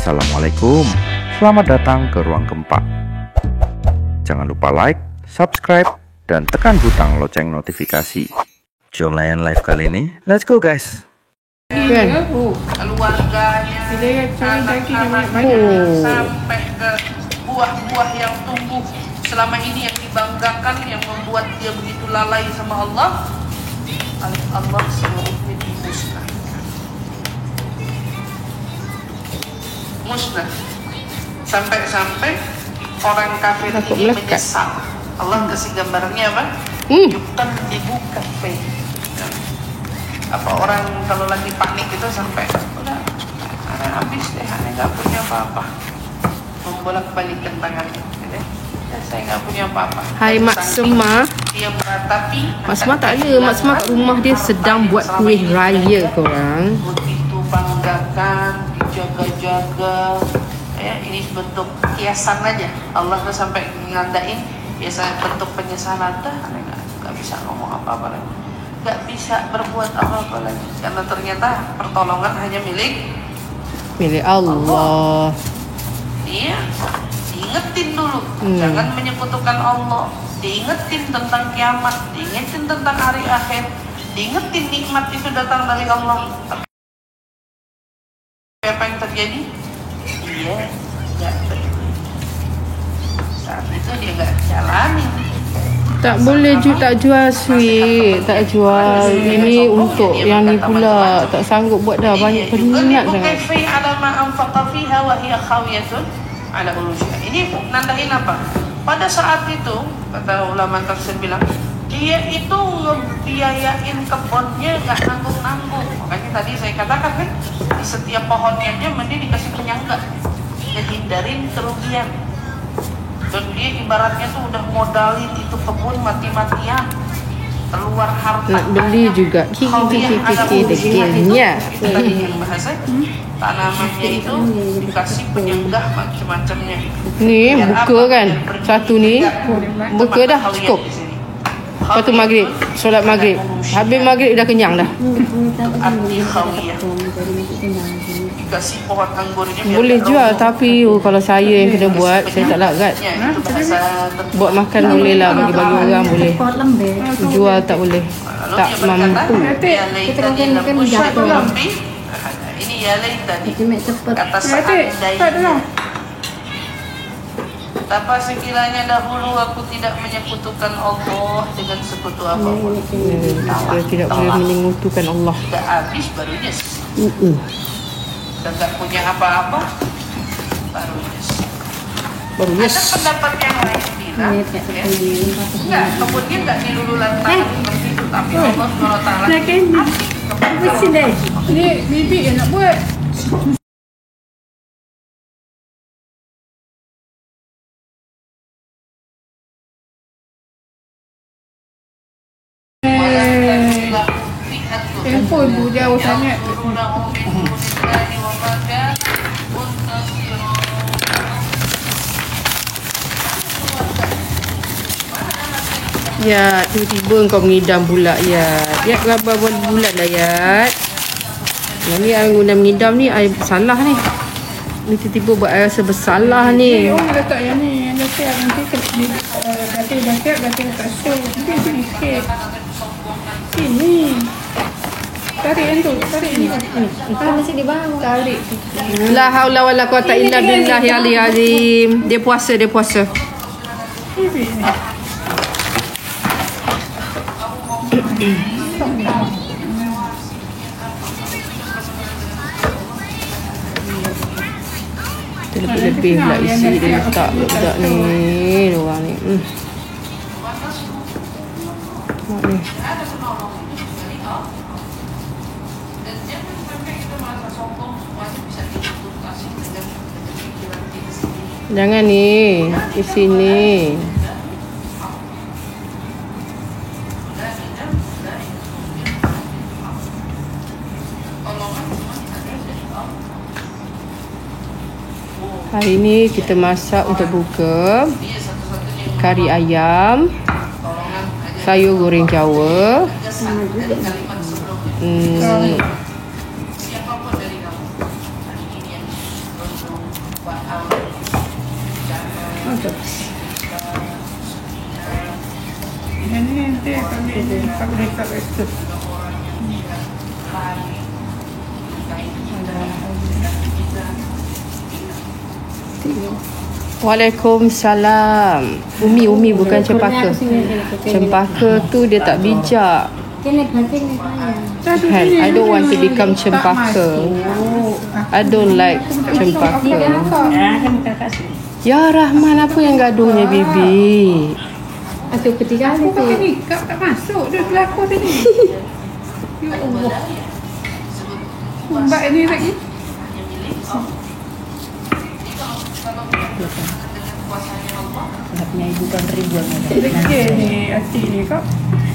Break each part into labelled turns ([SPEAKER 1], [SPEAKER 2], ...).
[SPEAKER 1] Assalamualaikum, selamat datang ke Ruang Gempa. Jangan lupa like, subscribe, dan tekan butang lonceng notifikasi. Jom layan live kali ini, let's go guys.
[SPEAKER 2] Keluarganya, anak-anaknya, sampai ke buah-buah yang tumbuh selama ini yang dibanggakan, yang membuat dia begitu lalai sama Allah. Allah seluruhnya dimusnahkan. Musnah. Sampai-sampai orang kafir ini menyesal. Allah kasih gambarnya apa? Yukan dibuka apa orang kalau lagi panik itu sampai udah habis deh, aneh nggak punya apa-apa, membolak-balikan tangannya, ya, saya nggak punya apa-apa.
[SPEAKER 3] Hai Mak Semah.
[SPEAKER 2] Dia meratapi.
[SPEAKER 3] Mak Semah tak ada. Mak Semah kat rumah dia sedang buat kuih raya korang.
[SPEAKER 2] Begitu banggakan, dijaga-jaga. Ya, ini bentuk kiasan aja. Allah tuh sampai ngandain biasa bentuk penyesalan. Dah, aneh nggak bisa ngomong apa-apa lagi, nggak bisa berbuat apa-apa lagi, karena ternyata pertolongan hanya milik
[SPEAKER 3] Allah.
[SPEAKER 2] Iya, diingetin dulu, jangan menyekutukan Allah, diingetin tentang kiamat, diingetin tentang hari akhir, diingetin nikmat itu datang dari Allah. Tapi apa yang terjadi? Dia nggak peduli. Saat itu dia nggak jalanin.
[SPEAKER 3] Tak boleh tak jual sweet, tak jual. Ini untuk yang ni pula. Tak sanggup buat dah, banyak peminat sangat.
[SPEAKER 2] Ini nandain apa? Pada saat itu, kata ulama tafsir bilang, dia itu ngebiayain kebunnya nggak nanggung-nanggung. Makanya tadi saya katakan kan, di setiap pohonnya dia mending dikasih penyangga, ngehindarin kerugian. Dan dia ibaratnya tuh udah modalin itu kebun mati-matian, keluar harta.
[SPEAKER 3] Nak beli juga. Degilnya.
[SPEAKER 2] Tadi yang bahasa tanamannya itu dikasih penyenggah macam-macamnya.
[SPEAKER 3] Ni buka kan. Satu ni buka dah cukup. Lepas tu maghrib, solat maghrib. Habis maghrib dah kenyang dah.
[SPEAKER 2] Arti khawiyah. Dikasih pohon anggurnya.
[SPEAKER 3] Boleh jual tapi kalau saya yang kena buat, saya tak lagat. Buat makan boleh lah, bagi-bagi orang boleh. Jual tak boleh. Tak mampu.
[SPEAKER 2] Kita kan jatuh. Ini ya tadi. Kata seandainya. Betapa sekiranya dahulu aku tidak menyekutukan Allah dengan sekutu apapun.
[SPEAKER 3] Kita tidak boleh menyekutukan Allah.
[SPEAKER 2] Tidak habis baru nyes. Dan tak punya apa-apa baru nyes. Ada pendapat yang lain bilang, enggak, kemudian enggak dilululan tangan seperti itu, tapi Allah SWT
[SPEAKER 4] ini bibi yang nak buat. Handphone bu jauh sangat.
[SPEAKER 3] Ya, tiba-tiba kau mengidam pula ya. Ya, gambar bulan dah ya. Yang ni air guna mengidam ni air bersalah ni. Ni tiba-tiba buat air rasa bersalah ni.
[SPEAKER 4] Orang letak yang ni, yang letak nanti batik letak show. Nanti sini sikit. Sini. Tarik yang tu, tarik ni.
[SPEAKER 5] Masih di bawah.
[SPEAKER 4] Tarik.
[SPEAKER 3] La haula wala quwata illa billahi aliyil azim. Dia puasa. Lebih pula isi dia letak budak ni. Diorang ni. Mak ni. Jangan ni. Di sini. Hari ni kita masak untuk buka kari ayam, sayur goreng Jawa,
[SPEAKER 4] Untuk. Ini nanti kalau dekat itu.
[SPEAKER 3] Waalaikumsalam. Umi bukan cempaka. Cempaka tu dia tak bijak. Kan, I don't want to become cempaka. I don't like cempaka. Ya Rahman, apa yang gaduhnya Bibi?
[SPEAKER 5] Atau ketiga
[SPEAKER 4] Aku
[SPEAKER 5] tu.
[SPEAKER 4] pakai nikah tak masuk dia berlaku tadi. Ya Allah. Mbak ini lagi.
[SPEAKER 5] Punya ibu kan ribuan.
[SPEAKER 4] Lekeh ni hati ni kau.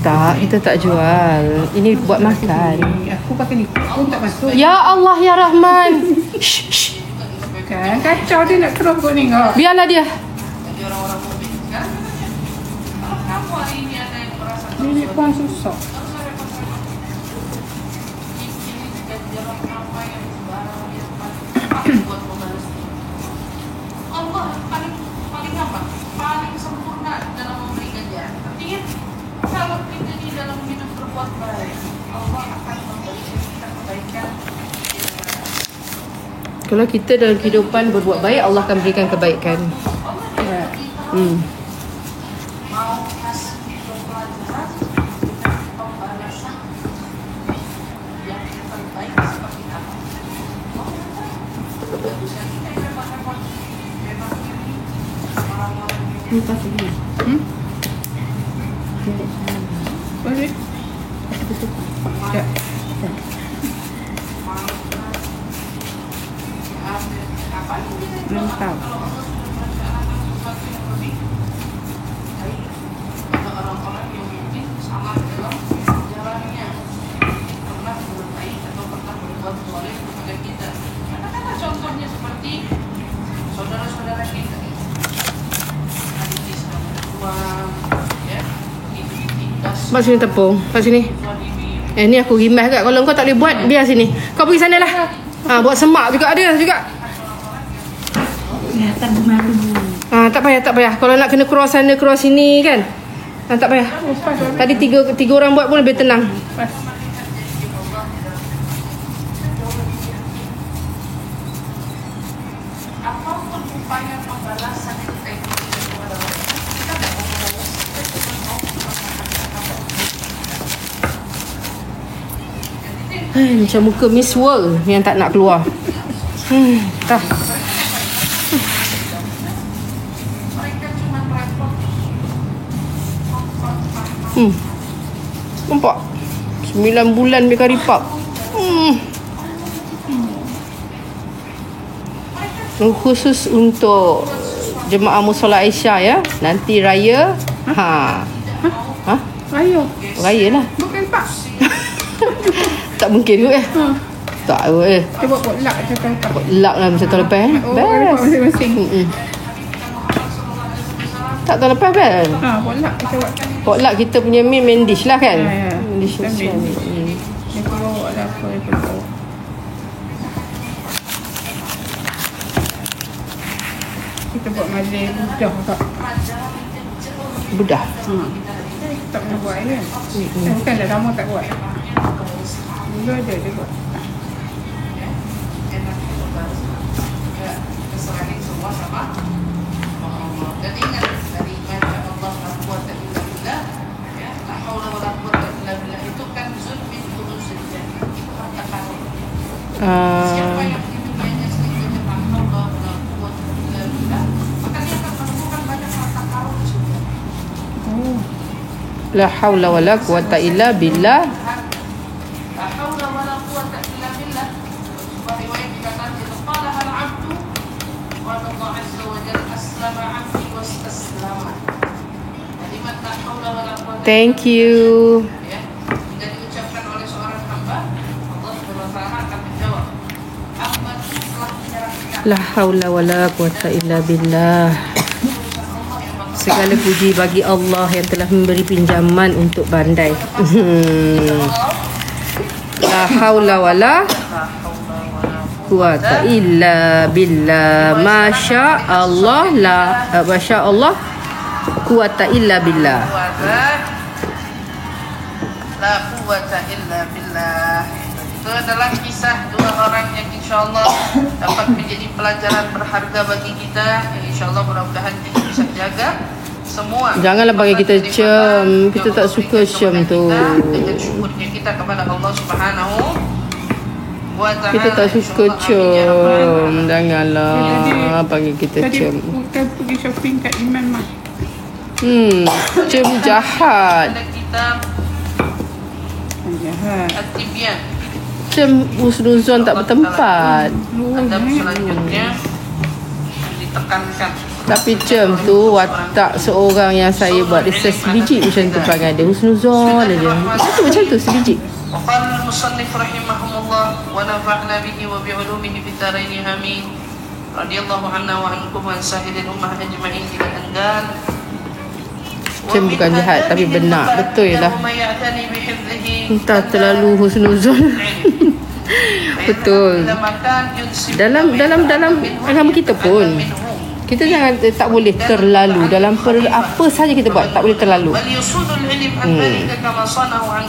[SPEAKER 3] Tak, kita tak jual. Ini buat makan.
[SPEAKER 4] Aku pakai nikah pun tak masuk.
[SPEAKER 3] Ya Allah ya Rahman. Shh, shh.
[SPEAKER 4] Kan kacau dia nak keluar kau ni kau.
[SPEAKER 3] Biarlah dia.
[SPEAKER 2] Jadi orang-orang mukmin kan? Kalau kamu hari ini ada yang merasa
[SPEAKER 4] Ini pun susah.
[SPEAKER 2] ini ganjaran apa yang sembarang yang paling buat membalas Allah paling apa? Paling sempurna dalam memberi ganjaran. Artinya kalau kita di dalam hidup berbuat baik, Allah akan memberikan kita kebaikan.
[SPEAKER 3] Kalau kita dalam kehidupan berbuat baik, Allah akan berikan kebaikan.
[SPEAKER 4] Ya.
[SPEAKER 2] Mau kasih pelajaran dengan pembalasan yang terbaik seperti apa? Bagusnya kita repot-repot. Memang ini orang-orang
[SPEAKER 5] Ni pasal ni.
[SPEAKER 4] Boleh. Ya.
[SPEAKER 2] apa yang kita
[SPEAKER 4] Belum tahu.
[SPEAKER 2] ada orang-orang yang mungkin sama dalam jalannya pernah berbuat baik atau pernah berbuat boleh kepada kita. Katakanlah contohnya seperti saudara-saudara kita adik Islam berjuang, ya, ditindas
[SPEAKER 3] Mak sini tepung. Kat sini. Ni aku rimas kat. Kalau kau tak boleh buat, biar sini. Kau pergi sana lah. Buat semak juga ada juga.
[SPEAKER 5] Kelihatan rumah
[SPEAKER 3] Tak payah. Kalau nak kena cross sana, cross sini kan. Tak payah. Tadi tiga orang buat pun lebih tenang.
[SPEAKER 4] Pas.
[SPEAKER 2] apapun upaya pembalasan yang kita ikuti kepada orang, kita tidak mau membalas, kita cuma mau
[SPEAKER 3] Macam muka Miss World yang tak nak keluar. Tak.
[SPEAKER 2] mereka cuma repot.
[SPEAKER 3] Nampak? 9 bulan dia karipap. Khusus untuk jemaah Musola Aisyah ya. Nanti raya.
[SPEAKER 4] Ayo.
[SPEAKER 3] Raya lah.
[SPEAKER 4] Bukan pak.
[SPEAKER 3] Tak mungkin kot Tak kot
[SPEAKER 4] Dia buat potluck cakap tak.
[SPEAKER 3] Lak lah macam tahun lepas
[SPEAKER 4] Oh,
[SPEAKER 3] Best.
[SPEAKER 4] repot masing-masing.
[SPEAKER 3] Tak tahun lepas best.
[SPEAKER 4] Potluck kita buat.
[SPEAKER 3] Potluck kita punya main dish lah kan.
[SPEAKER 4] Ya.
[SPEAKER 3] Main dish
[SPEAKER 4] Kita
[SPEAKER 3] macam
[SPEAKER 4] main
[SPEAKER 3] ni.
[SPEAKER 4] Dia bawa ada apa dia bawa. Kita buat malai mudah tak.
[SPEAKER 3] Budah.
[SPEAKER 4] Tak pernah buat kan. Bukan dah lama tak buat. Dulu ada dia buat.
[SPEAKER 2] Keserahin semua sama Allah. Dan ingat dari iman Allah la quwwata illa billah, ya, la haula wala quwwata illa billah itu kan min kunuzil jannah. Itu harta karun. Siapa yang di dunianya sedikitnya la haula wala quwwata illa billah, maka dia akan menemukan banyak harta karun di surga.
[SPEAKER 3] La haula wala quwata illa billah.
[SPEAKER 2] La haula wala quwwata illa billah. Sebuah riwayat dikatakan qala hal 'abdu wa Allah azza wa jalla aslama 'abdi wastaslama. Kalimat la haula wala quwwata
[SPEAKER 3] Thank you.
[SPEAKER 2] ya, jika diucapkan oleh seorang hamba, Allah Subhanahu wa taala akan menjawab, hamba telah menyerahkan
[SPEAKER 3] La haula wala quwata illa billah. Segala puji bagi Allah yang telah memberi pinjaman untuk bandai. La haula wala quwata illa billah. Masya Allah la masya Allah quwata illa billah.
[SPEAKER 2] La quwata illa billah. Itu adalah kisah dua orang yang insyaAllah dapat menjadi pelajaran berharga bagi kita, yang insyaAllah mudah-mudahan kita bisa jaga semua.
[SPEAKER 3] Janganlah bagi kita cem. Kita tak suka cem tu.
[SPEAKER 2] Dengan syukurnya kita kepada Allah Subhanahu wa ta'ala.
[SPEAKER 3] Kita tak suka cem. Janganlah bagi kita
[SPEAKER 4] Tadi
[SPEAKER 3] cem.
[SPEAKER 4] kita pergi shopping kat Iman Mah.
[SPEAKER 3] Cem jahat.
[SPEAKER 2] Ada kitab
[SPEAKER 4] Jahat.
[SPEAKER 2] At-Tibyan.
[SPEAKER 3] Cem husnuzon tak bertempat.
[SPEAKER 2] Adab selanjutnya ditekankan.
[SPEAKER 3] Tapi cem tu watak seorang yang saya buat research sebiji macam tu perangai dia. Husnuzon aja. Macam tu sebiji.
[SPEAKER 2] وقال المصنف رحمه الله ونفعنا به وبعلومه في الدارين آمين رضي الله عنا وعنكم وعن سائر الأمة أجمعين إلى أن قال
[SPEAKER 3] Cem bukan jahat tapi benar. Betul lah. Entah terlalu husnuzon. Betul. Dalam agama kita pun kita jangan tak boleh terlalu dalam apa saja kita buat, tak boleh terlalu.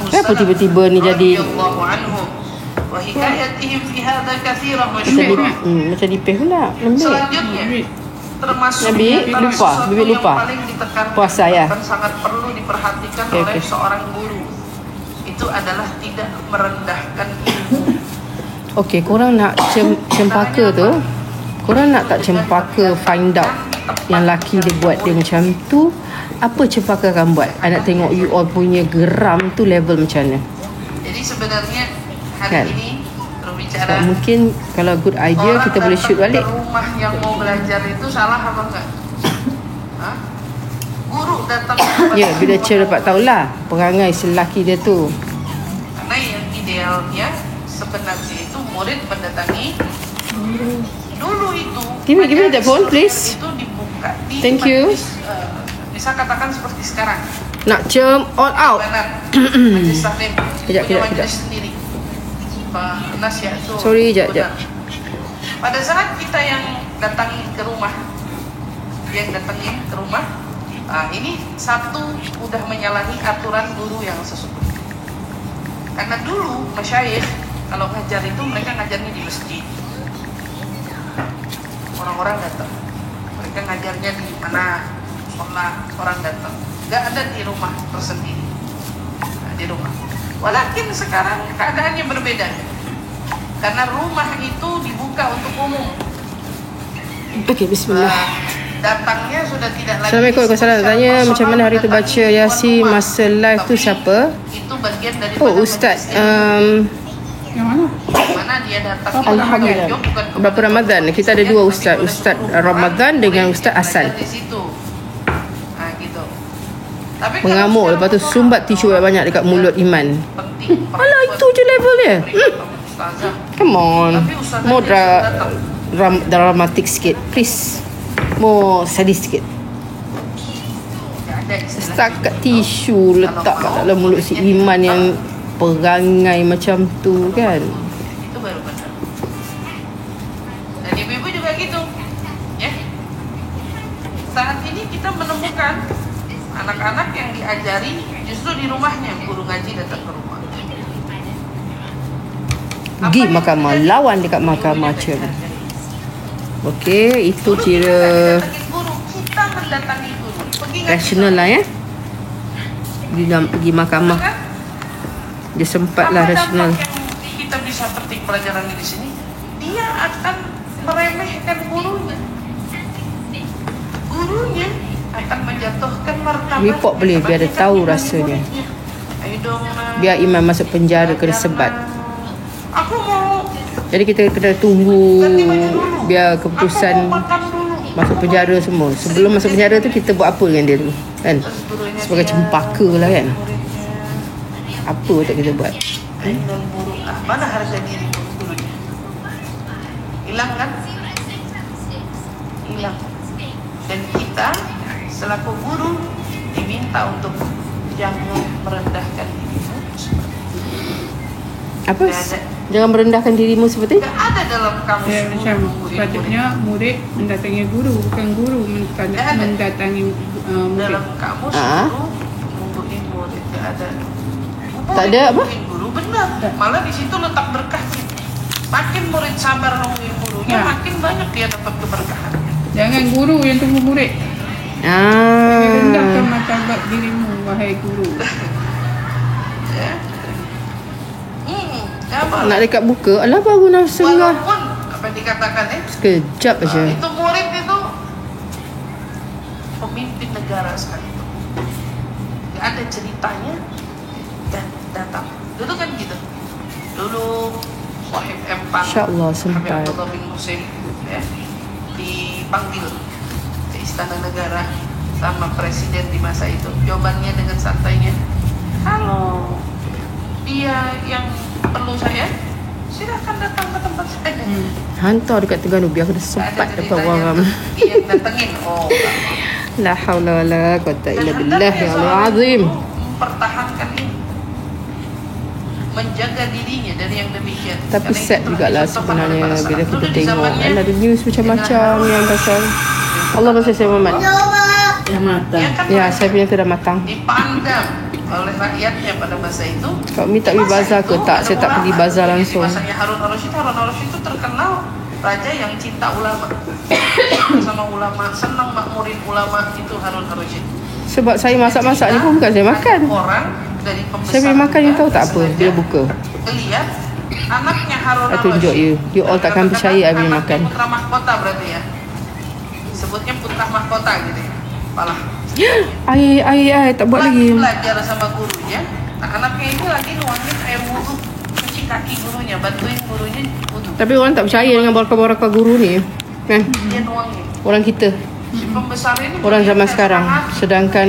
[SPEAKER 3] Kenapa tiba-tiba ni jadi macam dipeh pula.
[SPEAKER 2] Selanjutnya termasuk
[SPEAKER 3] Nabi lupa, bibik lupa. Puasa ya.
[SPEAKER 2] Sangat perlu diperhatikan oleh seorang guru. Itu adalah tidak merendahkan ilmu.
[SPEAKER 3] Okey, korang nak cempaka tu, korang nak tak cempaka find out yang laki dia buat dia macam tu, apa cempaka akan buat? I nak tengok you all punya geram tu level macam mana.
[SPEAKER 2] Jadi sebenarnya hari
[SPEAKER 3] Kan?
[SPEAKER 2] ini berbicara
[SPEAKER 3] Mungkin kalau good idea kita boleh shoot balik.
[SPEAKER 2] Rumah yang mau belajar itu salah apa enggak? Hah? Guru datang
[SPEAKER 3] Ya, bila Cik dapat tahulah perangai selaki dia tu.
[SPEAKER 2] karena yang idealnya sebenarnya itu murid mendatangi dulu itu.
[SPEAKER 3] Give me that phone, please.
[SPEAKER 2] Itu dibuka di
[SPEAKER 3] Thank you.
[SPEAKER 2] bisa katakan seperti sekarang.
[SPEAKER 3] Nak cem all out.
[SPEAKER 2] Benar. Majelis Taklim
[SPEAKER 3] Kejap,
[SPEAKER 2] punya
[SPEAKER 3] kejap.
[SPEAKER 2] majelis sendiri. Pak Nasihat itu.
[SPEAKER 3] Sorry, jap.
[SPEAKER 2] Pada saat kita yang datangi ke rumah, ini satu udah menyalahi aturan guru yang sesungguhnya. Karena dulu masyayikh kalau ngajar itu mereka ngajarnya di masjid. Orang-orang datang. Mereka ngajarnya di mana? Sholat, orang datang. Gak ada di rumah tersendiri. Nah, di rumah. Walakin sekarang keadaannya berbeda. Karena rumah itu dibuka untuk umum.
[SPEAKER 3] Okey, bismillah.
[SPEAKER 2] Datangnya sudah tidak lagi.
[SPEAKER 3] Assalamualaikum warahmatullahi wabarakatuh. Tanya macam mana hari tu baca Yasin masa live tu siapa?
[SPEAKER 2] Itu bagian dari
[SPEAKER 3] Ustaz.
[SPEAKER 4] Yang mana?
[SPEAKER 2] mana dia datang.
[SPEAKER 3] Alhamdulillah. Berapa Ramadan? Kita ada dua ustaz. Ustaz Ramadan dengan Ustaz Hasan.
[SPEAKER 2] Di situ. Nah, gitu. Tapi
[SPEAKER 3] Mengamuk, lepas tu sumbat tisu banyak dekat mulut Iman.
[SPEAKER 2] penting.
[SPEAKER 3] Alah, itu je level dia. Come on. More dramatic sikit, please. More sadis sikit. Setakat tisu letak kat dalam mulut si Iman yang perangai macam tu kan.
[SPEAKER 2] Itu baru benar. Dan ibu-ibu juga gitu. Ya. Saat ini kita menemukan anak-anak yang diajari justru di rumahnya, guru ngaji datang ke rumah.
[SPEAKER 3] Pergi mahkamah, lawan dekat mahkamah macam. Okey, itu kira
[SPEAKER 2] Guru, kita mendatangi guru. Pergi ngaji.
[SPEAKER 3] rasional lah ya. Pergi mahkamah.
[SPEAKER 2] Kan?
[SPEAKER 3] Dia sempatlah
[SPEAKER 2] Apa
[SPEAKER 3] rasional.
[SPEAKER 2] dampak yang kita bisa petik pelajaran di sini? Dia akan meremehkan gurunya. Gurunya akan menjatuhkan martabat.
[SPEAKER 3] Report boleh biar dia tahu rasanya.
[SPEAKER 2] Ayo dong, Nak.
[SPEAKER 3] Biar Iman masuk penjara kena sebat.
[SPEAKER 2] Aku mau
[SPEAKER 3] Jadi kita kena tunggu biar keputusan
[SPEAKER 2] aku mau makan dulu.
[SPEAKER 3] masuk penjara semua. Sebelum masuk penjara tu kita buat apa dengan dia dulu kan? Sebagai cempaka lah kan. Apa tak kita buat?
[SPEAKER 2] Ainul buru'ah. Mana harga diri gurunya? Hilang kan? Hilang. Dan kita selaku guru diminta untuk jangan merendahkan dirimu.
[SPEAKER 3] Apa? Jangan merendahkan dirimu seperti
[SPEAKER 2] Tidak ada dalam kamus
[SPEAKER 4] Ya, macam
[SPEAKER 2] guru,
[SPEAKER 4] sepatutnya murid mendatangi guru, bukan guru mendatangi murid.
[SPEAKER 2] dalam kamus
[SPEAKER 3] Ah.
[SPEAKER 2] guru nungguin murid, tidak ada.
[SPEAKER 3] Tak ada apa?
[SPEAKER 2] Nungguin guru benar. Malah di situ letak berkahnya. Makin murid sabar nungguin gurunya,
[SPEAKER 4] Ya.
[SPEAKER 2] makin banyak dia dapat keberkahannya.
[SPEAKER 4] Jangan guru yang tunggu murid. Rendahkan martabat dirimu, wahai guru.
[SPEAKER 2] Ya. Apa?
[SPEAKER 3] Nak dekat buka. Alah baru nafsu lah.
[SPEAKER 2] Walaupun apa yang dikatakan
[SPEAKER 3] Sekejap aja.
[SPEAKER 2] itu murid itu pemimpin negara sekali itu. Gak ada ceritanya dan datang. Dulu kan gitu. Dulu Wahid Empang,
[SPEAKER 3] InsyaAllah sempat.
[SPEAKER 2] Habib Abdullah bin Husain ya, dipanggil ke Istana Negara sama presiden di masa itu. Jawabannya dengan santainya, kalau dia yang perlu saya, silahkan datang ke tempat saya.
[SPEAKER 3] Hantar dekat Terengganu biar kena
[SPEAKER 2] Tak ada
[SPEAKER 3] sempat dapat
[SPEAKER 2] ceritanya
[SPEAKER 3] waram.
[SPEAKER 2] dia yang datengin. Oh,
[SPEAKER 3] La haula wala quwata illa
[SPEAKER 2] dan
[SPEAKER 3] billah
[SPEAKER 2] hendaknya
[SPEAKER 3] ya
[SPEAKER 2] seorang
[SPEAKER 3] Allah azim.
[SPEAKER 2] guru mempertahankan ini, menjaga dirinya dari yang demikian.
[SPEAKER 3] Tapi
[SPEAKER 2] Karena
[SPEAKER 3] sad
[SPEAKER 2] itu
[SPEAKER 3] jugalah
[SPEAKER 2] dicontohkan oleh
[SPEAKER 3] sebenarnya
[SPEAKER 2] para
[SPEAKER 3] bila
[SPEAKER 2] salaf.
[SPEAKER 3] kita
[SPEAKER 2] Dulu di
[SPEAKER 3] tengok
[SPEAKER 2] zamannya
[SPEAKER 3] kan ada news macam-macam yang pasal Allah pasal saya Muhammad.
[SPEAKER 2] dia kan
[SPEAKER 3] Ya, saya punya tu dah matang.
[SPEAKER 2] dipandang oleh rakyatnya pada masa itu.
[SPEAKER 3] Kau minta pergi bazar ke tak? Saya tak pergi bazar langsung.
[SPEAKER 2] Di masanya Harun al-Rasyid itu terkenal raja yang cinta ulama. Sama ulama, senang makmurin ulama, itu Harun al-Rasyid.
[SPEAKER 3] Sebab saya masak-masak ni pun bukan saya makan.
[SPEAKER 2] Orang dari pembesar.
[SPEAKER 3] Saya pergi makan you tahu tak apa? Dia buka.
[SPEAKER 2] Lihat anaknya Harun
[SPEAKER 3] I tunjuk you. You all takkan percaya I punya makan.
[SPEAKER 2] Putra mahkota berarti ya. Sebutnya putra mahkota gitu ya. Palah.
[SPEAKER 3] Air tak buat lagi.
[SPEAKER 2] Belajar sama gurunya. Nah, anaknya ini lagi nuangin air wudhu, cuci kaki gurunya, bantuin gurunya wudhu.
[SPEAKER 3] Tapi orang tak percaya dengan barakah-barakah guru ni. Kan?
[SPEAKER 2] Dia nuangin.
[SPEAKER 3] Orang kita.
[SPEAKER 2] Si pembesar ini
[SPEAKER 3] Orang zaman
[SPEAKER 2] punya
[SPEAKER 3] sekarang.
[SPEAKER 2] semangat.
[SPEAKER 3] Sedangkan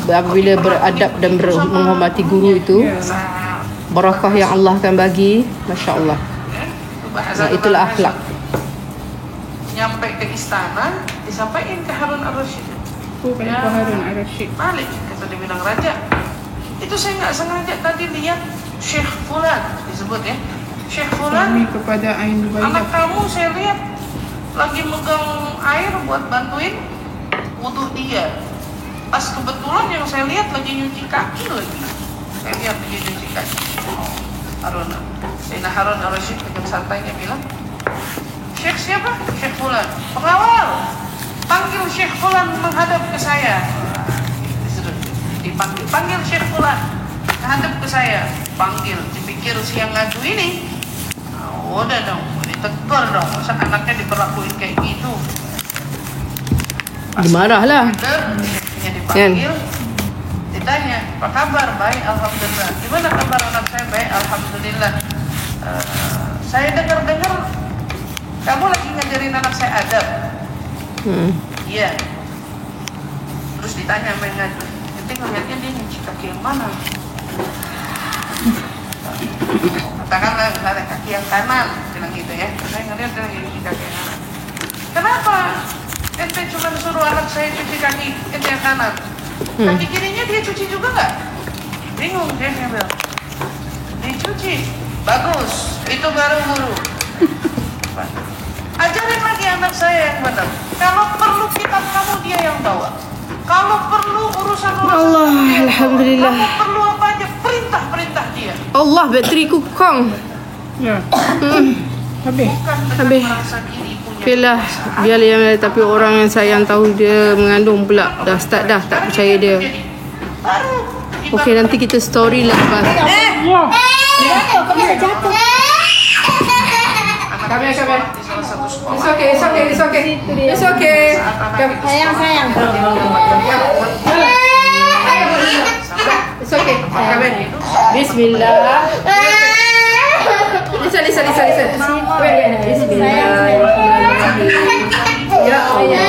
[SPEAKER 3] apabila beradab dan menghormati guru itu,
[SPEAKER 2] Nah,
[SPEAKER 3] barakah yang Allah akan bagi, Masya Allah.
[SPEAKER 2] itu bahasa
[SPEAKER 3] Nah, itulah
[SPEAKER 2] Indonesia.
[SPEAKER 3] akhlak.
[SPEAKER 2] Nyampe ke istana, disampaikan ke Harun al-Rasyid.
[SPEAKER 4] Kenapa Harun al-Rasyid?
[SPEAKER 2] Malik, kata dia bilang raja. Itu saya nggak sengaja tadi lihat Syekh Fulan disebut ya. Syekh Fulan,
[SPEAKER 4] Kami kepada Ain
[SPEAKER 2] anak
[SPEAKER 4] Ubaidah.
[SPEAKER 2] kamu saya lihat lagi megang air buat bantuin wudhu dia. Pas kebetulan yang saya lihat lagi nyuci kaki lagi. Saya lihat dia nyuci kaki. Oh, Harun al-Rasyid dengan santainya bilang, Syekh siapa? Syekh Fulan. Pengawal, panggil Syekh Fulan menghadap ke saya. Panggil Syekh Fulan menghadap ke saya. Panggil, dipikir si yang ngadu ini. Oh, udah dong, ditegur dong. Masa anaknya diperlakuin kayak gitu.
[SPEAKER 3] Dimarah lah.
[SPEAKER 2] Dia dipanggil, ditanya, apa kabar? Baik, alhamdulillah. Gimana kabar anak saya? Baik, alhamdulillah. Saya dengar-dengar kamu lagi ngajarin anak saya adab. Iya. Terus ditanya sama yang ngadu, nanti ngeliatnya dia nyuci kaki yang mana? Katakanlah misalnya kaki yang kanan, bilang gitu ya. Saya ngeliat dia lagi nyuci kaki yang kanan. Kenapa? Ente cuma suruh anak saya cuci kaki ente yang kanan. Kaki kirinya dia cuci juga nggak? Bingung dia bilang. Dicuci. Bagus. Itu baru guru. Ajarin lagi anak saya yang benar. Kalau perlu kitab kamu dia yang bawa. Kalau perlu urusan
[SPEAKER 3] Allah,
[SPEAKER 2] dia yang bawa.
[SPEAKER 3] alhamdulillah.
[SPEAKER 2] Kamu perlu apa aja perintah dia.
[SPEAKER 3] Allah, bateriku kong.
[SPEAKER 4] Ya. Habis.
[SPEAKER 2] Bukan dengan
[SPEAKER 3] Habis.
[SPEAKER 2] merasa diri punya
[SPEAKER 3] Okeylah,
[SPEAKER 2] kekuasaan.
[SPEAKER 3] biarlah yang lain. Tapi orang yang sayang tahu dia mengandung pula. Dah start dah, tak percaya dia.
[SPEAKER 2] Baru
[SPEAKER 3] Okey, nanti kita story lepas. Kami.
[SPEAKER 2] di salah satu sekolah.
[SPEAKER 3] It's okay, it's okay, it's okay. It's okay.
[SPEAKER 5] Sayang.
[SPEAKER 3] It's okay. Kami. Bismillah. Listen. Bismillah. Ya Allah.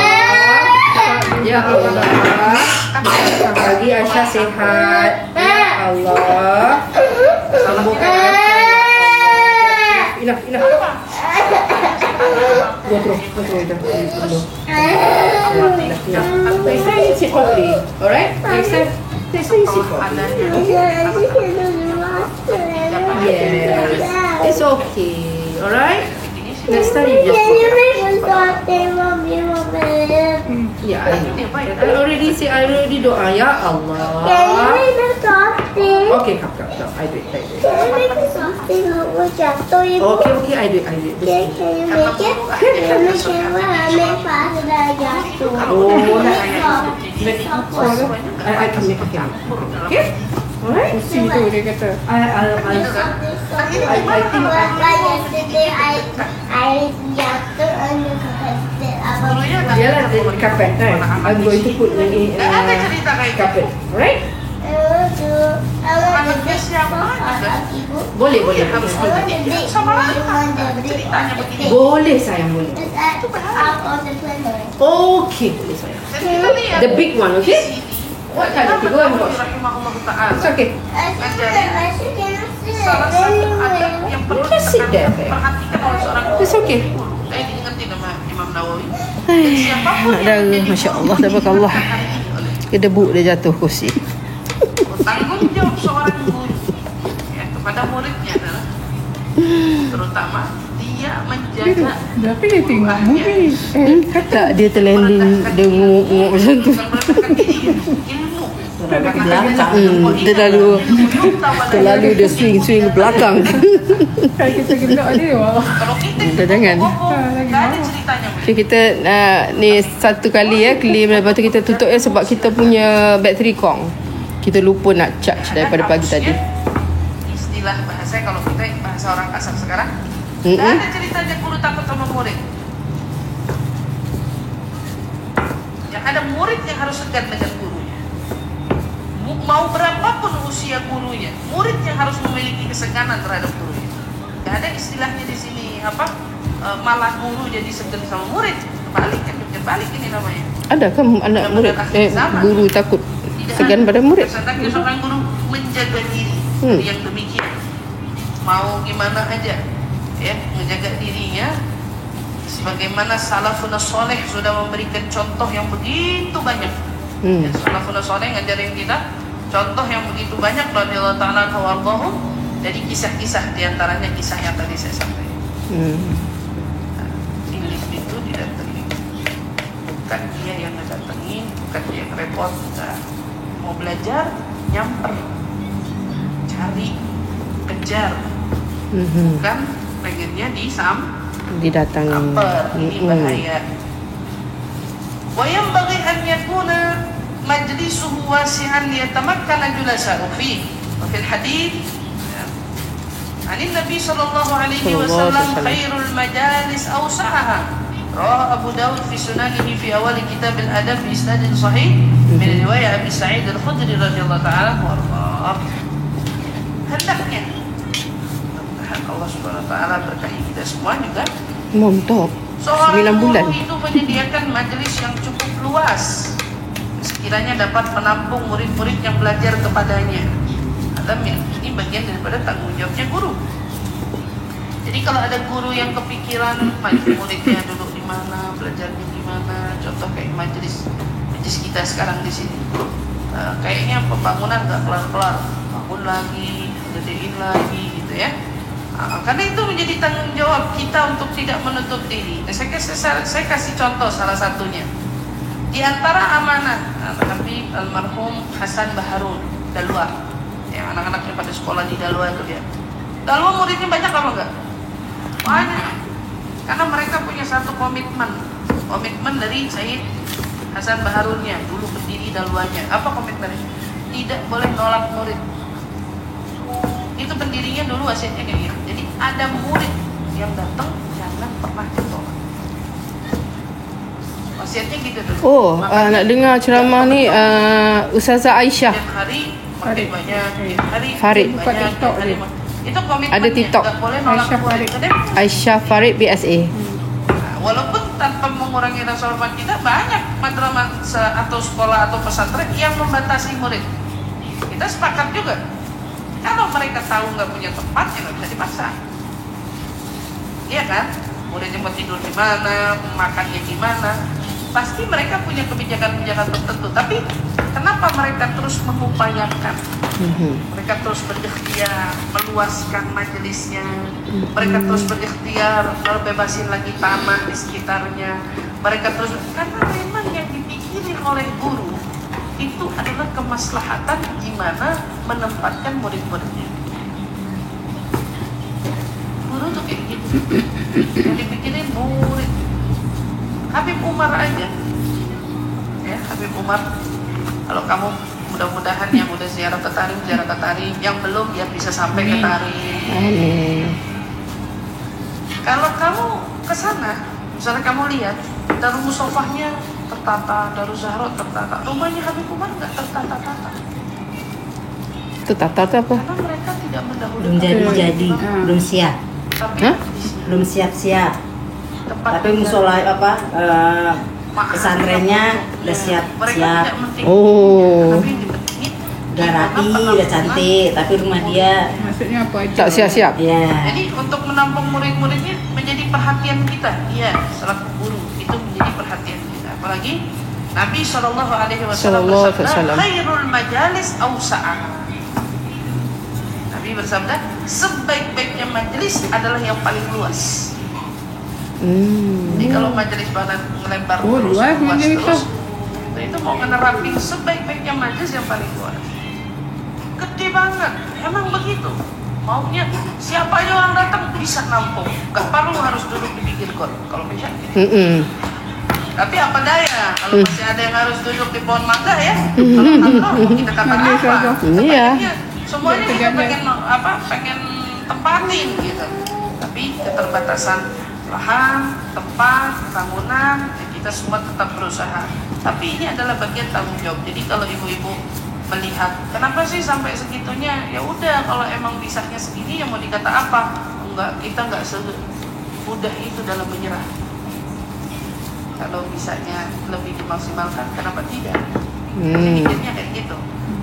[SPEAKER 3] Ya Allah. Bagi Aisyah sehat. Ya Allah. Sembuhkan Aisyah. Enough. Go through. Next time you sit properly. Alright? Next time you sit properly.
[SPEAKER 2] Adanya
[SPEAKER 3] Yes. It's okay. Alright? Next time you just
[SPEAKER 6] Can you
[SPEAKER 3] put.
[SPEAKER 6] make a something, Mommy?
[SPEAKER 3] Yeah, I already say, I already doa. Ya
[SPEAKER 6] Can you
[SPEAKER 3] Allah.
[SPEAKER 6] make a something?
[SPEAKER 3] Okay, come. I do it.
[SPEAKER 6] Can you make a something? Aku jatuh ibu.
[SPEAKER 3] Okay, I do it.
[SPEAKER 6] Can you make it? Can you make it? Ambil pada jatuh.
[SPEAKER 3] Oh,
[SPEAKER 6] Make
[SPEAKER 3] I can make it. Okay? Alright?
[SPEAKER 4] Kursi tu dia kata.
[SPEAKER 6] I jatuh on the carpet.
[SPEAKER 3] Dia lah the carpet kan. I'm going to put in
[SPEAKER 2] Ada cerita kayak gitu.
[SPEAKER 3] carpet. Alright?
[SPEAKER 2] Anaknya siapa juga?
[SPEAKER 3] Boleh. Boleh sayang, boleh. Okay, boleh sayang.
[SPEAKER 2] Dan kita lihat
[SPEAKER 3] The big one,
[SPEAKER 2] di
[SPEAKER 3] okay?
[SPEAKER 2] sini.
[SPEAKER 3] What kind of big one?
[SPEAKER 2] Rahimahullah ta'ala.
[SPEAKER 3] It's okay.
[SPEAKER 2] Salah satu adab yang perlu
[SPEAKER 3] Just sit there, sayang.
[SPEAKER 2] diperhatikan oleh seorang guru.
[SPEAKER 3] It's okay.
[SPEAKER 2] Saya diingetin sama Imam Nawawi. Dan siapapun
[SPEAKER 3] Dah,
[SPEAKER 2] yang menjadi
[SPEAKER 3] Masya Allah,
[SPEAKER 2] guru
[SPEAKER 3] tabarakallah.
[SPEAKER 2] hari ini oleh
[SPEAKER 3] Kedebuk dia jatuh kursi.
[SPEAKER 2] tanggung jawab seorang guru ya, kepada muridnya adalah terutama dia menjaga
[SPEAKER 4] Tapi dia tengok movie.
[SPEAKER 3] Tak, dia terlending. Dia nguk-nguk macam tu.
[SPEAKER 2] bukan merendahkan diri, ilmu
[SPEAKER 3] Terlalu dia swing ke belakang.
[SPEAKER 4] Kalau kita gendok dia, wah.
[SPEAKER 2] kalau kita
[SPEAKER 3] Kita jangan.
[SPEAKER 2] nggak ada ceritanya
[SPEAKER 3] Okay, kita ni satu kali claim, lepas tu kita tutup sebab kita punya bateri kong. Kita lupa nak charge daripada pagi tadi.
[SPEAKER 2] Istilah bahasa kalau kita bahasa orang kasar sekarang
[SPEAKER 3] Mm-mm.
[SPEAKER 2] nggak ada ceritanya guru takut sama murid. Yang ada murid yang harus segan dengan gurunya. Mau berapapun usia gurunya, murid yang harus memiliki keseganan terhadap gurunya. Nggak ada istilahnya di sini malah guru jadi segan sama murid. Balik ini namanya.
[SPEAKER 3] Ada kan anak murid guru takut segan pada murid?
[SPEAKER 2] Hendaknya seorang guru menjaga diri yang demikian. Mau gimana aja, ya, menjaga dirinya. Sebagaimana salafun soleh sudah memberikan contoh yang begitu banyak. Ya, salafun soleh ngajarin kita contoh yang begitu banyak radhiyallahu ta'ala anhu warḍahum. Jadi kisah-kisah diantaranya kisah yang tadi saya sampaikan. Iblis itu didatengin, bukan dia yang ngedatengin, bukan dia yang repot, bukan. Mau belajar nyamper, cari, kejar, bukan pengennya
[SPEAKER 3] didatangi.
[SPEAKER 2] samper. Ini bahaya. Wa yanbaghi an yakuna majlisuhu wasi'an liyatamakkana julasa'u fihi. Wa fil hadits عن النبي صلى الله عليه وسلم خير المجالس أوسعها رواه أبو داود في سننه في أول كتاب الأدب بإسناد صحيح من رواية أبي سعيد الخدري رضي الله تعالى عنه وأرضاه. hendaknya Allah Subhanahu Wa Taala berkahi kita semua juga.
[SPEAKER 3] Mantap. 9
[SPEAKER 2] Seorang
[SPEAKER 3] bulan.
[SPEAKER 2] guru itu menyediakan majelis yang cukup luas, sekiranya dapat menampung murid-murid yang belajar kepadanya. Ini bagian daripada tanggung jawabnya guru. Jadi kalau ada guru yang kepikiran muridnya duduk di mana, belajarnya di mana, contoh kayak majelis kita sekarang di sini, kayaknya pembangunan nggak kelar-kelar, bangun lagi, gedein lagi, gitu ya. Karena itu menjadi tanggung jawab kita untuk tidak menutup diri. Saya kasih contoh salah satunya. Di antara amanah Habib almarhum Hasan Baharun Dalwa, yang anak-anaknya pada sekolah di Dalwa itu dia. Dalwa muridnya banyak apa enggak? Banyak. Karena mereka punya satu komitmen dari Sayyid Hasan Baharunnya, dulu pendiri Dalwanya. Apa komitmennya? Tidak boleh nolak murid. Itu pendirinya dulu wasiatnya kayak gitu. Jadi ada murid yang datang jangan pernah ditolak. Wasiatnya gitu dulu.
[SPEAKER 3] Oh, nak dengar ceramah ni Ustazah Aisyah.
[SPEAKER 2] Setiap hari makin banyak, setiap hari
[SPEAKER 3] Farid.
[SPEAKER 2] makin
[SPEAKER 4] Buka
[SPEAKER 2] banyak,
[SPEAKER 4] TikTok
[SPEAKER 2] setiap hari
[SPEAKER 4] dia.
[SPEAKER 2] itu komitmennya.
[SPEAKER 3] Ada TikTok.
[SPEAKER 2] Nggak boleh nolak
[SPEAKER 4] Aisyah
[SPEAKER 2] murid.
[SPEAKER 4] Farid.
[SPEAKER 3] Aisyah Farid BSA.
[SPEAKER 2] Nah, walaupun tanpa mengurangi rasa hormat kita, banyak madrasah atau sekolah atau pesantren yang membatasi murid. Kita sepakat juga. Kalau mereka tahu nggak punya tempat, ya nggak bisa dipaksa. Iya kan? Muridnya mau tidur di mana, makannya di mana. pasti mereka punya kebijakan-kebijakan tertentu. Tapi kenapa mereka terus mengupayakan? Mereka terus berikhtiar meluaskan majelisnya. Mereka terus berikhtiar bebasin lagi tanah di sekitarnya. Mereka terus, karena memang yang dipikirin oleh guru itu adalah kemaslahatan gimana menempatkan murid-muridnya. Guru tuh kayak gitu, yang dipikirin murid. Habib Umar aja, ya Habib Umar. Kalau kamu mudah-mudahan yang udah ziarah ke Tarim, yang belum ya bisa sampai ke Tarim.
[SPEAKER 3] Amin.
[SPEAKER 2] Kalau kamu ke sana, misalnya kamu lihat Darul Musofahnya tertata, Darul Zahra tertata, rumahnya Habib Umar nggak tertata-tata.
[SPEAKER 3] Itu tata itu apa?
[SPEAKER 2] Karena mereka tidak mendahulukan.
[SPEAKER 7] Belum jadi, belum siap,
[SPEAKER 2] Tapi
[SPEAKER 3] Hah?
[SPEAKER 2] di
[SPEAKER 7] belum siap-siap.
[SPEAKER 2] tempat
[SPEAKER 7] Tapi musola pesantrennya udah siap.
[SPEAKER 2] Mereka tidak penting.
[SPEAKER 3] Oh.
[SPEAKER 2] Tapi yang dipentingin
[SPEAKER 7] Udah rapi, udah cantik, tapi rumah dia
[SPEAKER 4] Maksudnya apa aja?
[SPEAKER 3] Tak siap-siap.
[SPEAKER 7] ya
[SPEAKER 2] Jadi untuk menampung murid-muridnya menjadi perhatian kita. Iya, selaku guru itu menjadi perhatian kita. Apalagi Nabi Shallallahu Alaihi Wasallam
[SPEAKER 3] Sallallahu alaihi
[SPEAKER 2] bersabda,
[SPEAKER 3] wasallam.
[SPEAKER 2] khairul majalis awsa'ah. Nabi bersabda, sebaik-baiknya majelis adalah yang paling luas. Jadi kalau majelis badan melebar
[SPEAKER 4] Oh,
[SPEAKER 2] terus,
[SPEAKER 4] luas majelis
[SPEAKER 2] terus,
[SPEAKER 4] tuh.
[SPEAKER 2] itu mau menerapin sebaik-baiknya majelis yang paling luas. Gede banget, emang begitu. Maunya siapa aja orang datang bisa nampung, gak perlu harus duduk di pinggir got. Kalau bisa gitu. Tapi apa daya kalau masih ada yang harus duduk di pohon mangga ya. Kalau mau kita kata
[SPEAKER 4] Majelis
[SPEAKER 2] apa?
[SPEAKER 4] aja.
[SPEAKER 3] Iya.
[SPEAKER 2] Semuanya kita
[SPEAKER 4] Jangan
[SPEAKER 2] pengen tempatin gitu. Tapi keterbatasan lahan, tempat, bangunan, ya kita semua tetap berusaha. Tapi ini adalah bagian tanggung jawab. Jadi kalau ibu-ibu melihat kenapa sih sampai segitunya, ya udah kalau emang bisanya segini ya mau dikata apa? Enggak, kita enggak semudah itu dalam menyerah. Kalau bisanya lebih dimaksimalkan, kenapa tidak? Mikirnya kayak gitu.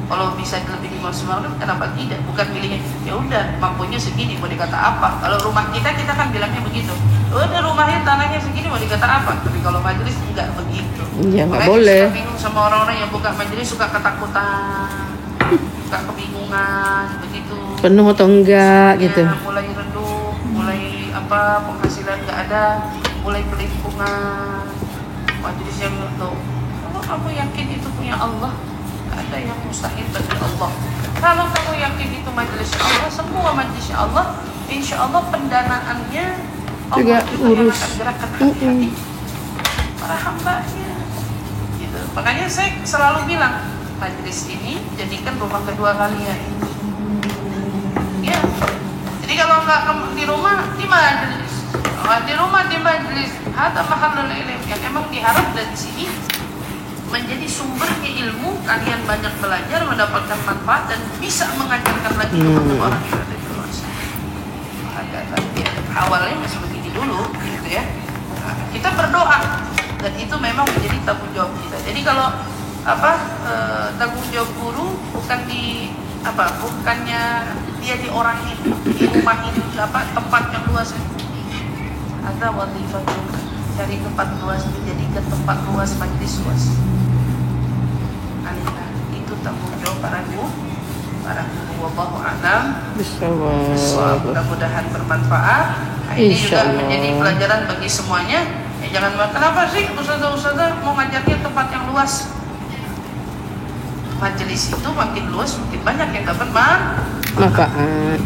[SPEAKER 2] Kalau bisa lebih dimaksimalkan, kenapa tidak? Bukan milihnya, ya udah mampunya segini, mau dikata apa? Kalau rumah kita kan bilangnya begitu. Udah rumahnya tanahnya segini, mau dikata apa? Tapi kalau majelis enggak begitu.
[SPEAKER 3] Iya, nggak
[SPEAKER 2] Makanya
[SPEAKER 3] boleh.
[SPEAKER 2] suka bingung sama orang-orang yang buka majelis, suka ketakutan, suka kebingungan, begitu.
[SPEAKER 3] Penuh atau enggak gitu.
[SPEAKER 2] Ya, mulai redup, mulai penghasilan nggak ada, mulai kelimpungan. Majelis yang loh, kalau kamu yakin itu punya Allah, nggak ada yang mustahil bagi Allah. Kalau kamu yakin itu majelis Allah, semua majelis Allah, insya Allah pendanaannya
[SPEAKER 3] Juga urus.
[SPEAKER 2] yang akan gerakkan hati-hati para hambanya. Gitu. Makanya saya selalu bilang, majelis ini jadikan rumah kedua kalian. Ya. Jadi kalau nggak di rumah, di majelis. Di rumah di majelis, ada mahallul ilm yang emang diharap dari sini menjadi sumbernya ilmu, kalian banyak belajar, mendapatkan manfaat dan bisa mengajarkan lagi kepada orang yang ada di luar sana. Awalnya masih begini dulu, gitu ya. Nah, kita berdoa dan itu memang menjadi tanggung jawab kita. Jadi kalau tanggung jawab guru bukannya dia di orang ini, di rumah ini, tempat yang luas. Ada wadifah dari tempat luas menjadikan tempat luas majelis luas. Itu tanggung jawab para guru. Wallahu a'lam.
[SPEAKER 3] Bismillah.
[SPEAKER 2] Mudah-mudahan bermanfaat. Ini juga
[SPEAKER 3] Insyaallah.
[SPEAKER 2] menjadi pelajaran bagi semuanya. Jangan kenapa sih ustazah mau ngajarnya tempat yang luas? Majelis itu makin luas makin banyak yang dapat
[SPEAKER 3] Manfaat.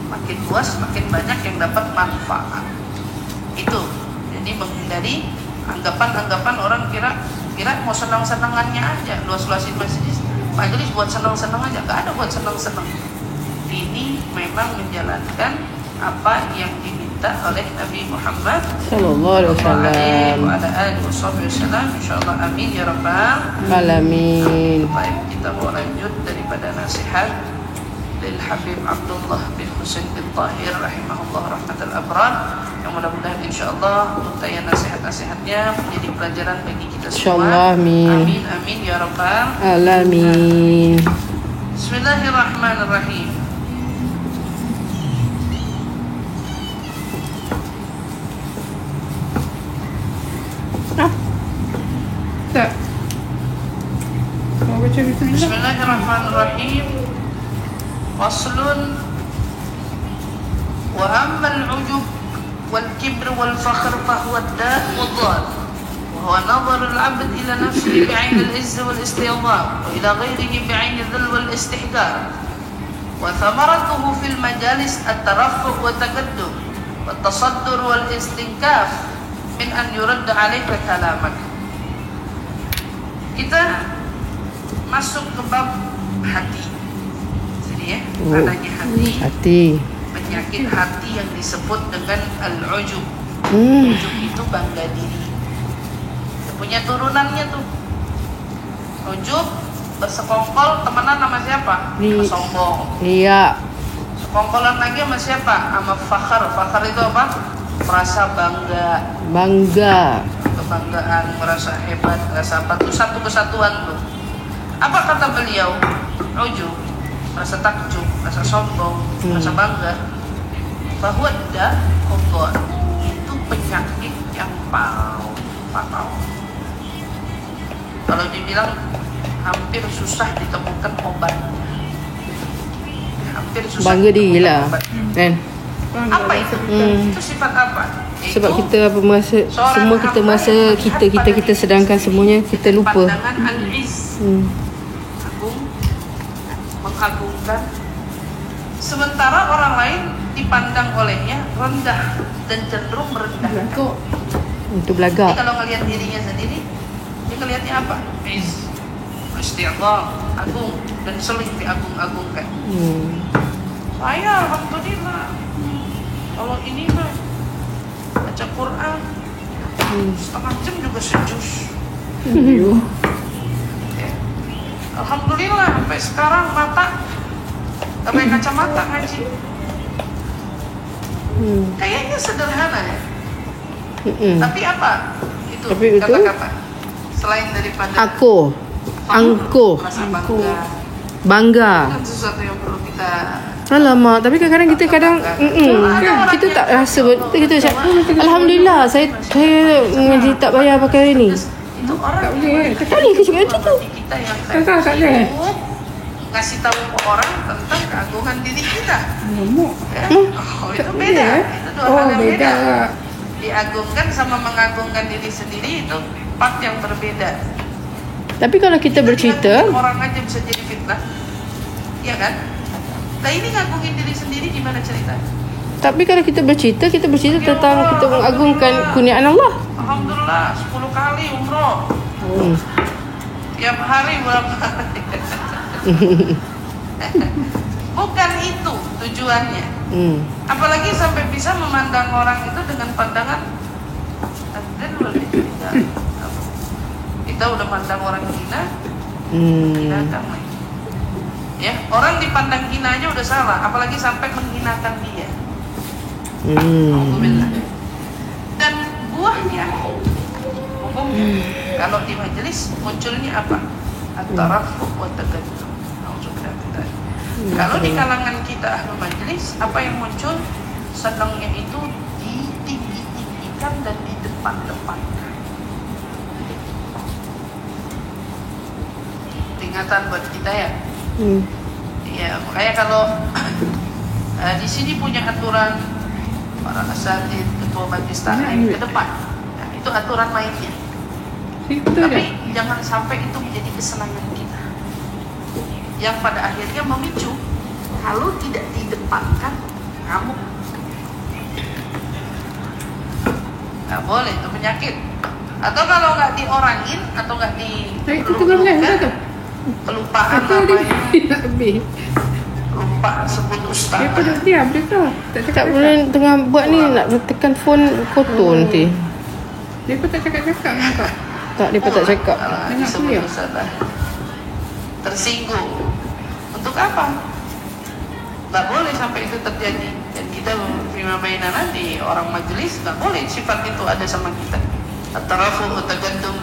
[SPEAKER 2] makin luas makin banyak yang dapat manfaat. Itu jadi menghindari anggapan-anggapan orang kira mau senang-senangannya aja luas-luasin majelis buat senang-senang aja, nggak ada buat senang-senang. Ini memang menjalankan apa yang diminta oleh Nabi Muhammad
[SPEAKER 3] Sallallahu alaihi
[SPEAKER 2] wasallam. Insyaallah amin ya rabbal
[SPEAKER 3] alamin.
[SPEAKER 2] Baik, kita mau lanjut daripada nasihat dari Habib Abdullah bin Husain bin Tahir rahimahullah rahmatal abrar, yang mudah-mudahan insyaallah untayan nasihat-nasihatnya menjadi pelajaran bagi kita semua.
[SPEAKER 3] Insyaallah, amin.
[SPEAKER 2] Amin amin ya rabbal
[SPEAKER 3] Alamin.
[SPEAKER 2] Bismillahirrahmanirrahim.
[SPEAKER 4] baca bismillah.
[SPEAKER 2] Bismillahirrahmanirrahim. Faslun. Wa amma al-ujub wal kibr wal fakhr fa huwa ad-da' wad-dhal. Wa huwa nadhar al-'abd ila nafsihi bi'ayn al-'izz wal istidhar wa ila ghayrihi bi'ayn al-dhull wal istihkar. Wa thamaratuhu fil majalis at-taraffuh wa taqaddum wa at-tasaddur wal istinkaf min an yurad 'alayka kalamak. Kita masuk ke bab hati. Jadi ya, adanya hati. Penyakit hati yang disebut dengan al-ujub. Ujub itu bangga diri. Dia punya turunannya tuh. Ujub bersekongkol temenan sama siapa? Sama sombong.
[SPEAKER 3] Iya.
[SPEAKER 2] Sekongkolan lagi sama siapa? Sama fakhar. Fakhar itu apa? Merasa bangga. Kebanggaan, merasa hebat, merasa apa tuh, satu kesatuan tuh. Apa kata beliau? Ujub, rasa takjub, rasa sombong, rasa bangga. Bahwa Allah itu penyakit yang paling fatal. Kalau dibilang hampir susah ditemukan obatnya. Hampir susah.
[SPEAKER 3] Bangga diri lah, kan?
[SPEAKER 2] Apa itu? Itu sifat apa?
[SPEAKER 3] Sebab kita apa masa semua kita masa kita sedangkan semuanya kita lupa.
[SPEAKER 2] Pandangan al-izz. Agung, mengagungkan. Sementara orang lain dipandang olehnya rendah dan cenderung merendahkan.
[SPEAKER 3] Untuk belagak.
[SPEAKER 2] Jadi kalau ngelihat dirinya sendiri, dia ngelihatnya apa? Izz, istidhar, agung dan sering diagung-agungkan. Saya alhamdulillah. Kalau ini mah baca Quran setengah jam juga sejus. Ya. Alhamdulillah sampai sekarang mata gak pakai kacamata ngaji. Kayaknya sederhana ya. Tapi apa itu kata-kata selain daripada angkuh, rasa bangga. Kan sesuatu yang perlu kita.
[SPEAKER 3] Alamak, tapi kadang-kadang kita tak rasa kita cakap alhamdulillah saya ngaji tak bayar pakai ini.
[SPEAKER 2] Itu orang
[SPEAKER 4] Tak boleh.
[SPEAKER 3] Tak boleh ke cakap macam tu?
[SPEAKER 2] kita yang
[SPEAKER 4] Tak boleh.
[SPEAKER 2] ngasih tahu ke orang tentang keagungan diri kita.
[SPEAKER 4] Ngomong.
[SPEAKER 2] Ya? Oh, itu beda. Itu dua hal yang beda. Diagungkan sama mengagungkan diri sendiri itu part yang berbeda.
[SPEAKER 3] Tapi kalau kita bercerita,
[SPEAKER 2] Orang aja bisa jadi fitnah. Iya kan? Nah ini ngagungin diri sendiri gimana cerita?
[SPEAKER 3] tapi kalau kita bercerita tentang kita mengagungkan kurniaan Allah.
[SPEAKER 2] Alhamdulillah 10 kali umroh. Tiap hari berapa kali? Bukan itu tujuannya. Apalagi sampai bisa memandang orang itu dengan pandangan kita udah pandang orang hina, hinakan lagi. Ya, orang dipandang hina aja udah salah, apalagi sampai menghinakan dia. Alhamdulillah. Dan buahnya umumnya kalau di majelis munculnya apa? At-tarafuh wa taqaddum. Kalau di kalangan kita ahli majelis, apa yang muncul? Senangnya itu ditinggi-tinggikan dan di depan-depankan. Peringatan buat kita ya. Ya, makanya kalau di sini punya aturan para asatidz, ketua majelis taklim ke depan. Nah, itu aturan mainnya. Tapi jangan sampai itu menjadi kesenangan kita. Yang pada akhirnya memicu kalau tidak didepankan ngamuk. Nggak boleh, itu penyakit. Atau kalau nggak diorangin atau nggak dilulukan, kelupaan namanya, lupa sebut ustaz.
[SPEAKER 4] Dia pada diam dia tu.
[SPEAKER 3] Tak boleh tengah buat ni nak tekan phone kotor nanti.
[SPEAKER 4] Dia pun tak cakap-cakap dengan kau.
[SPEAKER 3] Tak, dia pun tak cakap.
[SPEAKER 2] Disebut ustaz lah. Tersinggung. Untuk apa? Nggak boleh sampai itu terjadi. Dan kita fima baina nanti orang majelis nggak boleh sifat itu ada sama kita. At-tarafuh wa taqaddum,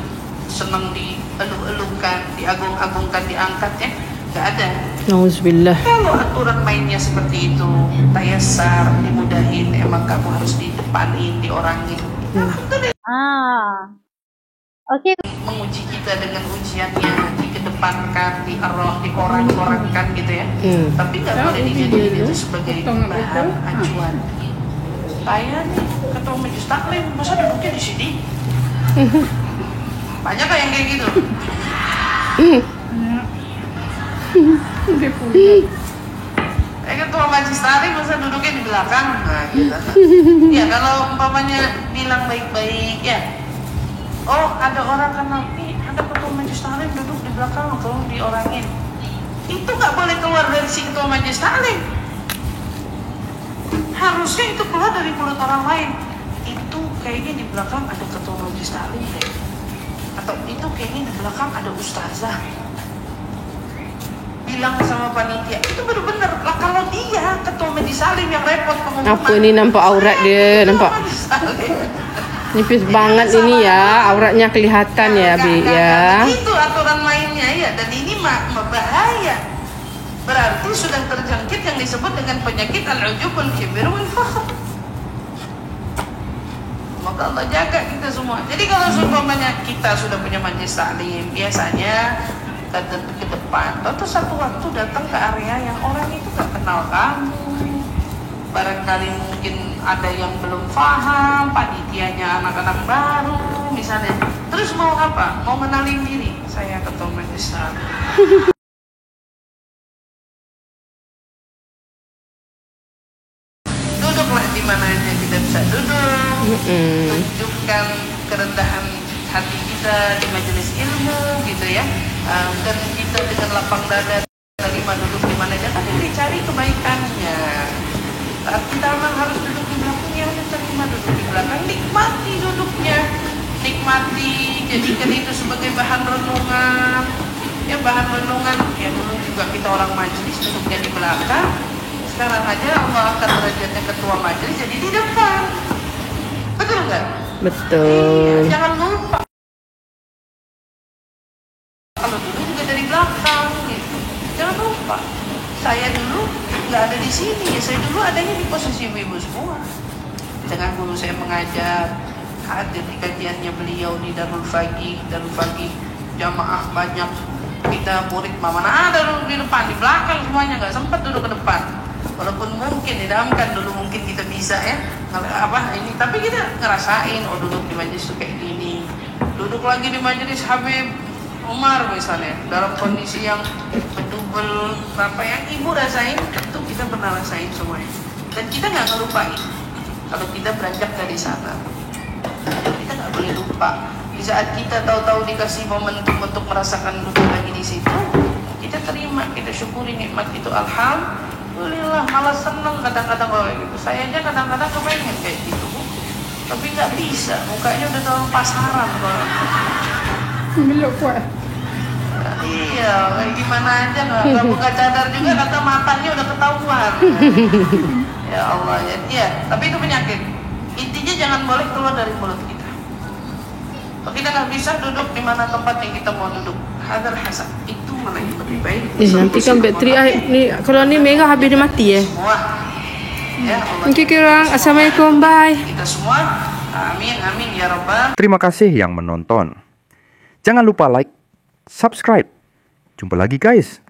[SPEAKER 2] senang dielung-elungkan, diagung-agungkan, diangkat ya. Nggak ada.
[SPEAKER 3] Nauzubillah.
[SPEAKER 2] Kalau aturan mainnya seperti itu, tayassar, dimudahin, emang kamu harus didepanin, diorangin.
[SPEAKER 6] Oke.
[SPEAKER 2] menguji kita dengan ujiannya, dikedepankan, dikorang-korangkan gitu ya. Tapi nggak boleh dijadikan itu sebagai bahan acuan. Saya nih ketua majelis taklim, masa duduknya di sini? Banyak yang kayak gitu. Ketua majelis taklim masa duduknya di belakang, nah gitu. Ya kalau umpamanya bilang baik-baik ya. Oh, ada orang kenal, nih ada ketua majelis taklim duduk di belakang, tolong diorangin. Itu nggak boleh keluar dari si ketua majelis taklim. Harusnya itu keluar dari mulut orang lain. Itu kayaknya di belakang ada ketua majelis taklim deh. Atau itu kayaknya di belakang ada ustazah. Bilang sama panitia, itu benar-benar lah kalau dia ketua majelis taklim yang repot pengumuman.
[SPEAKER 3] Apa ni nampak aurat dia, nampak. Nipis banget ini ya, auratnya kelihatan ya, Bi ya.
[SPEAKER 2] Itu aturan mainnya ya, dan ini berbahaya. Berarti sudah terjangkit yang disebut dengan penyakit al-ujub wal-kibir wal-fakhr. Maka Allah jaga kita semua. Jadi kalau seumpamanya kita sudah punya majelis taklim, biasanya datang ke depan. Tentu satu waktu datang ke area yang orang itu gak kenal kamu. Barangkali mungkin ada yang belum paham, panitianya anak-anak baru misalnya. Terus mau apa? Mau mengenalin diri. Saya ketua majelis taklim. Duduklah di mana aja kita bisa duduk. Tunjukkan kerendahan hati kita di majelis ilmu gitu ya. Dan kita dengan lapang dada terima duduk di mana aja, tapi dicari kebaikannya. Kita memang harus duduk di belakangnya, harus terima duduk di belakang, nikmati duduknya, nikmati, jadikan itu sebagai bahan renungan. Ya bahan renungan, ya dulu juga kita orang majelis duduknya di belakang. Sekarang aja Allah angkat derajatnya ketua majelis jadi di depan. Betul nggak?
[SPEAKER 3] Betul.
[SPEAKER 2] Iya, jangan lupa. Kalau dulu juga dari belakang gitu. Jangan lupa. Saya dulu nggak ada di sini, ya saya dulu adanya di posisi ibu semua. Dengan guru saya mengajar, hadir di kajiannya beliau di Darul Faqih jamaah banyak, kita murid mana ada duduk di depan, di belakang semuanya, nggak sempat duduk ke depan. Walaupun mungkin didamkan dulu mungkin kita bisa ya ini, tapi kita ngerasain duduk di majelis tuh kayak gini, duduk lagi di majelis Habib Umar misalnya dalam kondisi yang berdubel yang ibu rasain, tentu kita pernah rasain semuanya, dan kita nggak ngelupain. Kalau kita beranjak dari sana, kita nggak boleh lupa. Di saat kita tahu-tahu dikasih momentum untuk merasakan duduk lagi di situ, kita terima, kita syukuri nikmat itu. Alhamdulillah, malah seneng kadang-kadang kalau gitu. Saya aja kadang-kadang kepengen kayak gitu, tapi nggak bisa, mukanya udah terlalu pasaran
[SPEAKER 4] Belum kuat.
[SPEAKER 2] Iya, kayak gimana aja nggak buka cadar juga, kata matanya udah ketahuan. Ya Allah ya, tapi itu penyakit. Intinya jangan boleh keluar dari mulut kita. Kalau kita nggak bisa duduk di mana tempat yang kita mau duduk, hadar hasan, itu mana yang lebih baik.
[SPEAKER 3] Nanti kan bateri ni kalau ni merah habis dia mati ya.
[SPEAKER 2] Semua. Ya Allah.
[SPEAKER 3] Okey kurang. Assalamualaikum, bye.
[SPEAKER 2] Kita semua, amin amin ya Rabbal.
[SPEAKER 1] Terima kasih yang menonton. Jangan lupa like, subscribe. Jumpa lagi guys.